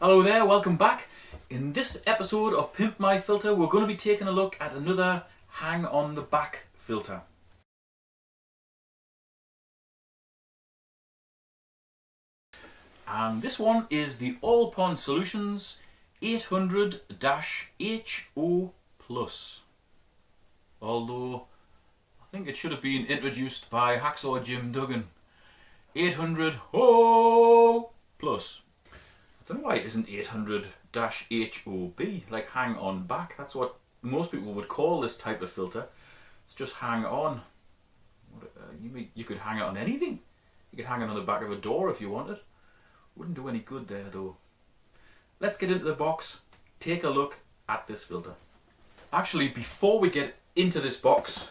Hello there, welcome back. In this episode of Pimp My Filter, we're going to be taking a look at another hang on the back filter. And this one is the All Pond Solutions 800-HO Plus. Although I think it should have been introduced by Hacksaw Jim Duggan. 800-HO Plus. I don't know why it isn't 800-HOB, like hang on back. That's what most people would call this type of filter. It's just hang on. You could hang it on anything. You could hang it on the back of a door if you wanted. Wouldn't do any good there though. Let's get into the box, take a look at this filter. Actually, before we get into this box,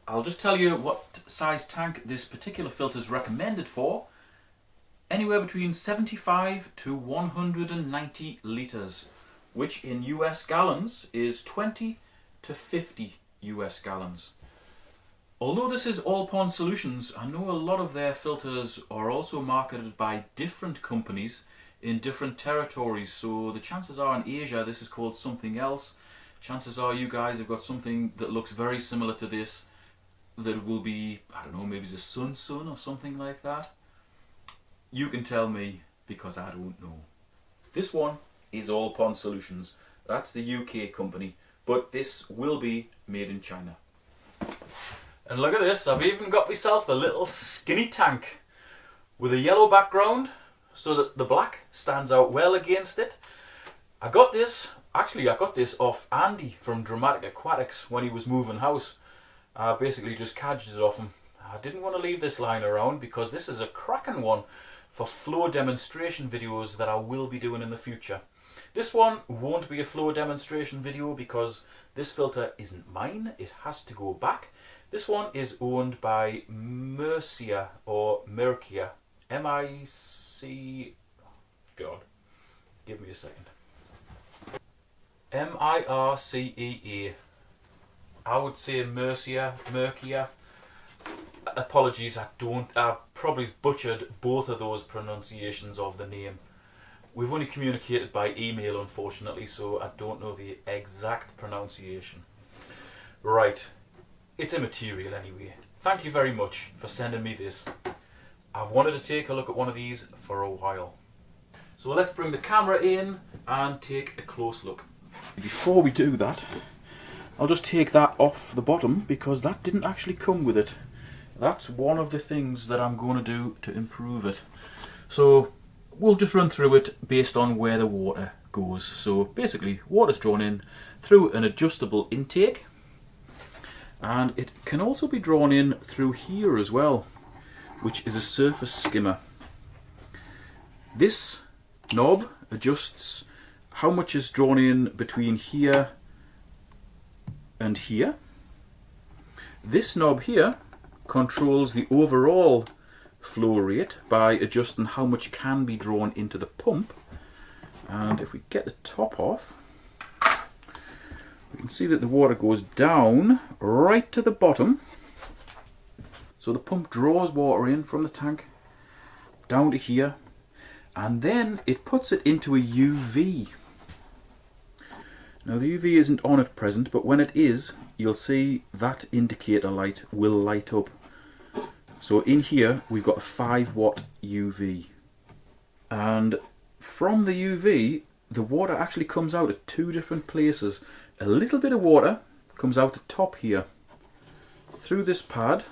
I'll just tell you what size tank this particular filter is recommended for. Anywhere between 75 to 190 litres, which in US gallons is 20 to 50 US gallons. Although this is All Pond Solutions, I know a lot of their filters are also marketed by different companies in different territories, so the chances are in Asia this is called something else. Chances are you guys have got something that looks very similar to this that will be, I don't know, maybe it's a Sun or something like that. You can tell me because I don't know. This one is All Pond Solutions. That's the UK company, but this will be made in China. And look at this, I've even got myself a little skinny tank with a yellow background so that the black stands out well against it. I got this off Andy from Dramatic Aquatics when he was moving house. I basically just cadged it off him. I didn't want to leave this lying around because this is a cracking one for flow demonstration videos that I will be doing in the future. This one won't be a flow demonstration video because this filter isn't mine, it has to go back. This one is owned by Mercia or Mercia, M-I-C... God, give me a second. M-I-R-C-E-A. I would say Mercia. Apologies, I probably butchered both of those pronunciations of the name. We've only communicated by email, unfortunately, so I don't know the exact pronunciation. Right, it's immaterial anyway. Thank you very much for sending me this. I've wanted to take a look at one of these for a while. So let's bring the camera in and take a close look. Before we do that, I'll just take that off the bottom because that didn't actually come with it. That's one of the things that I'm going to do to improve it. So we'll just run through it based on where the water goes. So basically, water's drawn in through an adjustable intake, and it can also be drawn in through here as well, which is a surface skimmer. This knob adjusts how much is drawn in between here and here. This knob here controls the overall flow rate by adjusting how much can be drawn into the pump. And if we get the top off, we can see that the water goes down right to the bottom. So the pump draws water in from the tank down to here, and then it puts it into a UV. Now the UV isn't on at present, but when it is, you'll see that indicator light will light up. So in here we've got a 5 watt UV, and from the UV the water actually comes out at 2 different places. A little bit of water comes out the top here through this pad,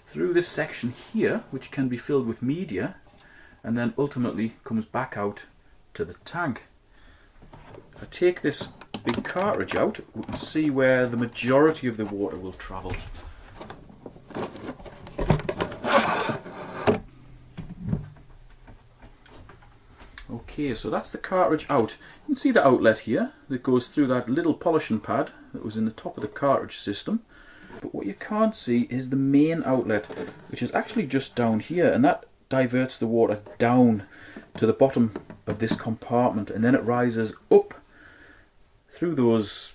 through this section here which can be filled with media, and then ultimately comes back out to the tank. If I take this big cartridge out, we can see where the majority of the water will travel. Okay, so that's the cartridge out. You can see the outlet here that goes through that little polishing pad that was in the top of the cartridge system. But what you can't see is the main outlet, which is actually just down here, and that diverts the water down to the bottom of this compartment, and then it rises up through those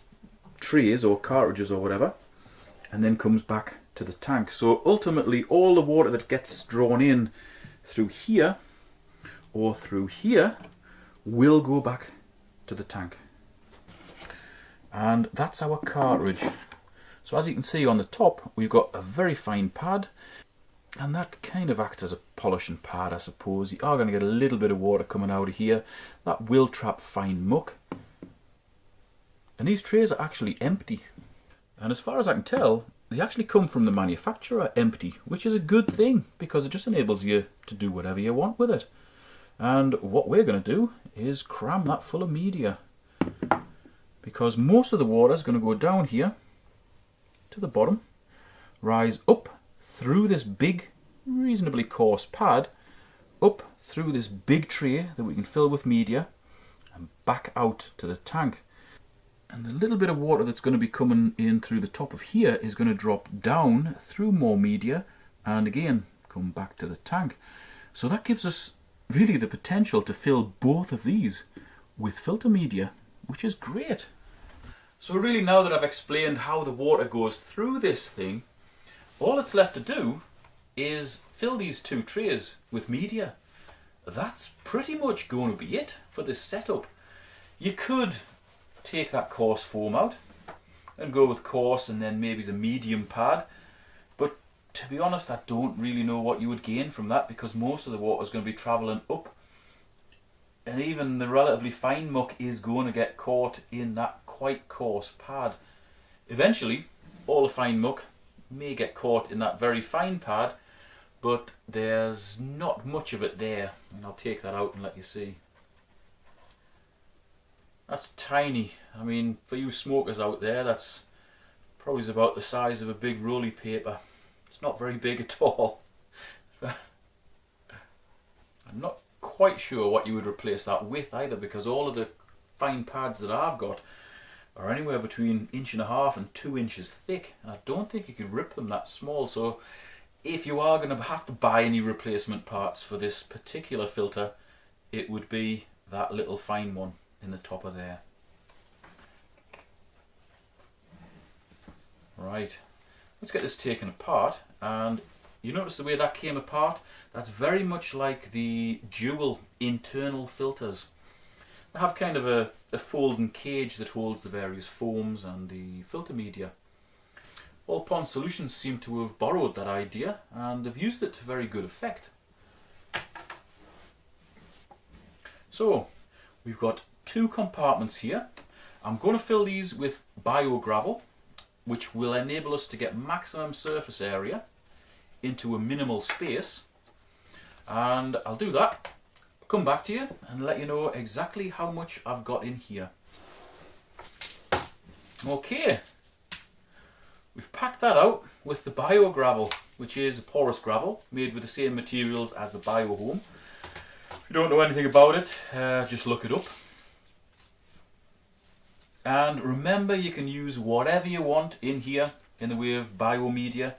trays or cartridges or whatever, and then comes back to the tank. So ultimately all the water that gets drawn in through here or through here will go back to the tank. And that's our cartridge. So as you can see on the top, we've got a very fine pad, and that kind of acts as a polishing pad, I suppose. You are going to get a little bit of water coming out of here. That will trap fine muck. And these trays are actually empty. And as far as I can tell, they actually come from the manufacturer empty, which is a good thing because it just enables you to do whatever you want with it. And what we're going to do is cram that full of media, because most of the water is going to go down here to the bottom, rise up through this big, reasonably coarse pad, up through this big tray that we can fill with media, and back out to the tank. And the little bit of water that's going to be coming in through the top of here is going to drop down through more media and again come back to the tank. So that gives us really the potential to fill both of these with filter media, which is great. So really, now that I've explained how the water goes through this thing, all that's left to do is fill these two trays with media. That's pretty much going to be it for this setup. You could take that coarse foam out and go with coarse and then maybe a medium pad, but to be honest, I don't really know what you would gain from that, because most of the water is going to be travelling up, and even the relatively fine muck is going to get caught in that quite coarse pad. Eventually all the fine muck may get caught in that very fine pad, but there's not much of it there, and I'll take that out and let you see. That's tiny. I mean, for you smokers out there, that's probably about the size of a big rolly paper. It's not very big at all. I'm not quite sure what you would replace that with either, because all of the fine pads that I've got are anywhere between 1.5 and 2 inches thick, and I don't think you could rip them that small. So if you are going to have to buy any replacement parts for this particular filter, it would be that little fine one in the top of there. Right, let's get this taken apart, and you notice the way that came apart? That's very much like the dual internal filters. They have kind of a folding cage that holds the various foams and the filter media. All Pond Solutions seem to have borrowed that idea, and they've used it to very good effect. So we've got 2 compartments here. I'm going to fill these with biogravel, which will enable us to get maximum surface area into a minimal space, and I'll do that, come back to you and let you know exactly how much I've got in here. Okay, we've packed that out with the biogravel, which is a porous gravel made with the same materials as the biohome. If you don't know anything about it, just look it up. And remember, you can use whatever you want in here in the way of biomedia.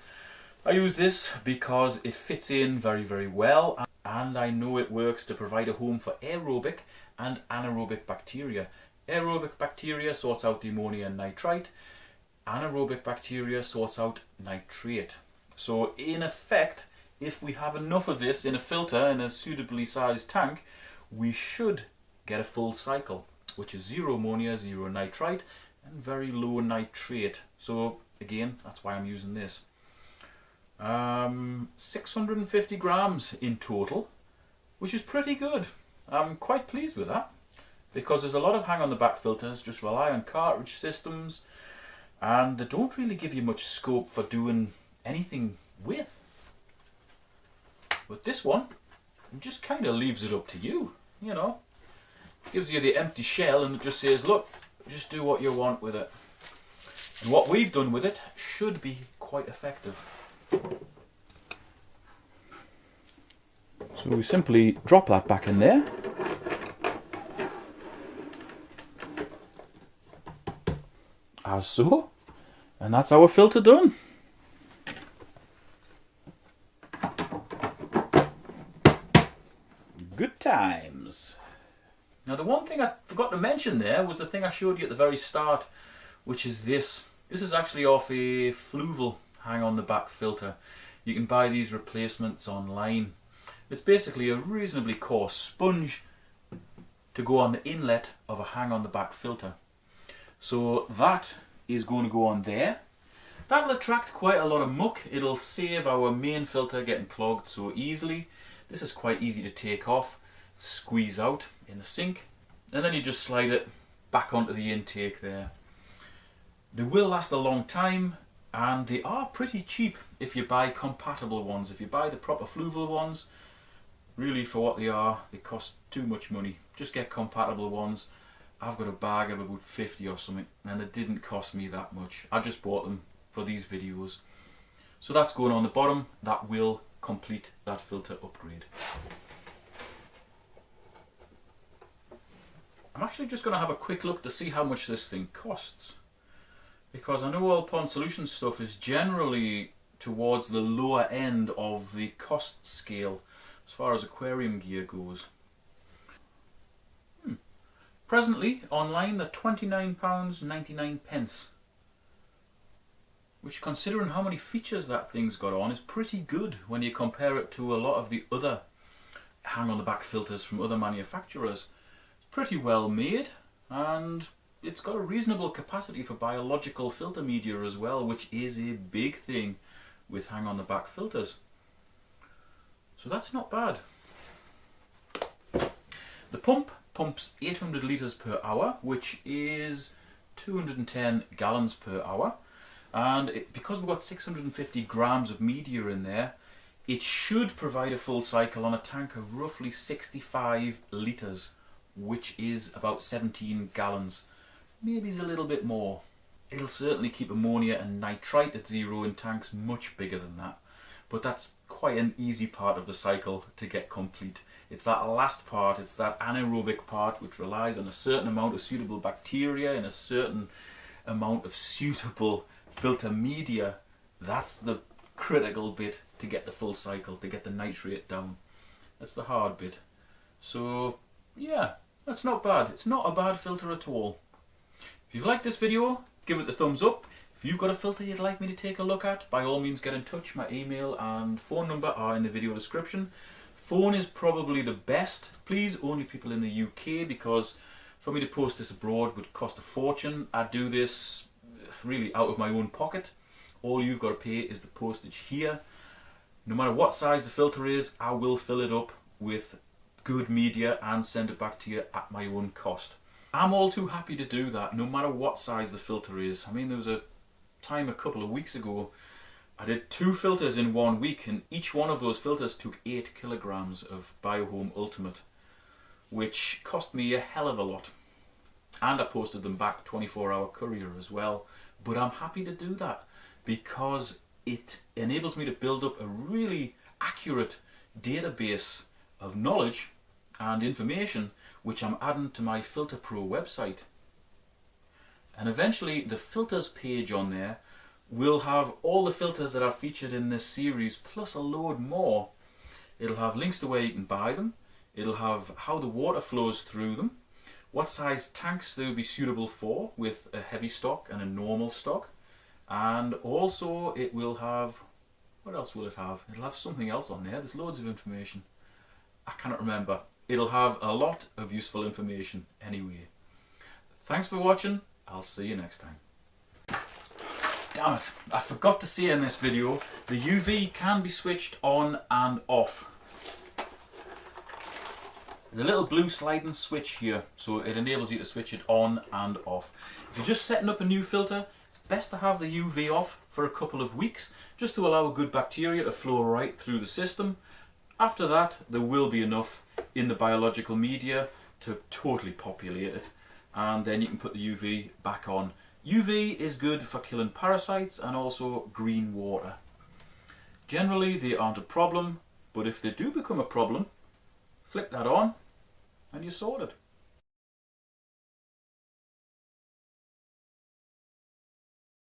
I use this because it fits in very, very well, and I know it works to provide a home for aerobic and anaerobic bacteria. Aerobic bacteria sorts out the ammonia and nitrite. Anaerobic bacteria sorts out nitrate. So in effect, if we have enough of this in a filter in a suitably sized tank, we should get a full cycle, which is 0 ammonia, 0 nitrite, and very low nitrate. So again, that's why I'm using this. 650 grams in total, which is pretty good. I'm quite pleased with that, because there's a lot of hang on the back filters just rely on cartridge systems, and they don't really give you much scope for doing anything with. But this one just kind of leaves it up to you, you know. Gives you the empty shell and it just says, look, just do what you want with it. And what we've done with it should be quite effective. So we simply drop that back in there. As so. And that's our filter done. Good times. Now the one thing I forgot to mention there was the thing I showed you at the very start, which is this. This is actually off a Fluval hang on the back filter. You can buy these replacements online. It's basically a reasonably coarse sponge to go on the inlet of a hang on the back filter. So that is going to go on there. That'll attract quite a lot of muck. It'll save our main filter getting clogged so easily. This is quite easy to take off, squeeze out in the sink, and then you just slide it back onto the intake there. They will last a long time, and they are pretty cheap if you buy compatible ones. If you buy the proper fluval ones, really for what they are, they cost too much money. Just get compatible ones. I've got a bag of about 50 or something, and it didn't cost me that much. I just bought them for these videos. So that's going on the bottom. That will complete that filter upgrade. I'm actually just going to have a quick look to see how much this thing costs, because I know all Pond Solutions stuff is generally towards the lower end of the cost scale as far as aquarium gear goes. Presently online they're £29.99, which, considering how many features that thing's got on, is pretty good when you compare it to a lot of the other hang on the back filters from other manufacturers. It's pretty well made, and it's got a reasonable capacity for biological filter media as well, which is a big thing with hang on the back filters. So that's not bad. The pump pumps 800 litres per hour, which is 210 gallons per hour. And because we've got 650 grams of media in there, it should provide a full cycle on a tank of roughly 65 litres, which is about 17 gallons. Maybe it's a little bit more. It'll certainly keep ammonia and nitrite at zero in tanks much bigger than that. But that's quite an easy part of the cycle to get complete. It's that last part, it's that anaerobic part, which relies on a certain amount of suitable bacteria and a certain amount of suitable filter media. That's the critical bit to get the full cycle, to get the nitrate down. That's the hard bit. So yeah, that's not bad. It's not a bad filter at all. If you've liked this video, give it the thumbs up. If you've got a filter you'd like me to take a look at, by all means get in touch. My email and phone number are in the video description. Phone is probably the best. Please, only people in the UK, because for me to post this abroad would cost a fortune. I do this really out of my own pocket. All you've got to pay is the postage here. No matter what size the filter is, I will fill it up with good media and send it back to you at my own cost. I'm all too happy to do that, no matter what size the filter is. I mean, there was a time a couple of weeks ago I did 2 filters in 1 week, and each one of those filters took 8 kilograms of Biohome Ultimate, which cost me a hell of a lot. And I posted them back 24-hour courier as well. But I'm happy to do that because it enables me to build up a really accurate database of knowledge and information, which I'm adding to my Filter Pro website. And eventually the filters page on there will have all the filters that I've featured in this series, plus a load more. It'll have links to where you can buy them. It'll have how the water flows through them, what size tanks they would be suitable for with a heavy stock and a normal stock. And also it will have, what else will it have? It'll have something else on there. There's loads of information. I cannot remember. It'll have a lot of useful information anyway. Thanks for watching. I'll see you next time. Damn it, I forgot to say in this video, the UV can be switched on and off. There's a little blue sliding switch here, so it enables you to switch it on and off. If you're just setting up a new filter, it's best to have the UV off for a couple of weeks, just to allow good bacteria to flow right through the system. After that, there will be enough in the biological media to totally populate it, and then you can put the UV back on. UV is good for killing parasites and also green water. Generally they aren't a problem, but if they do become a problem, flip that on and you're sorted.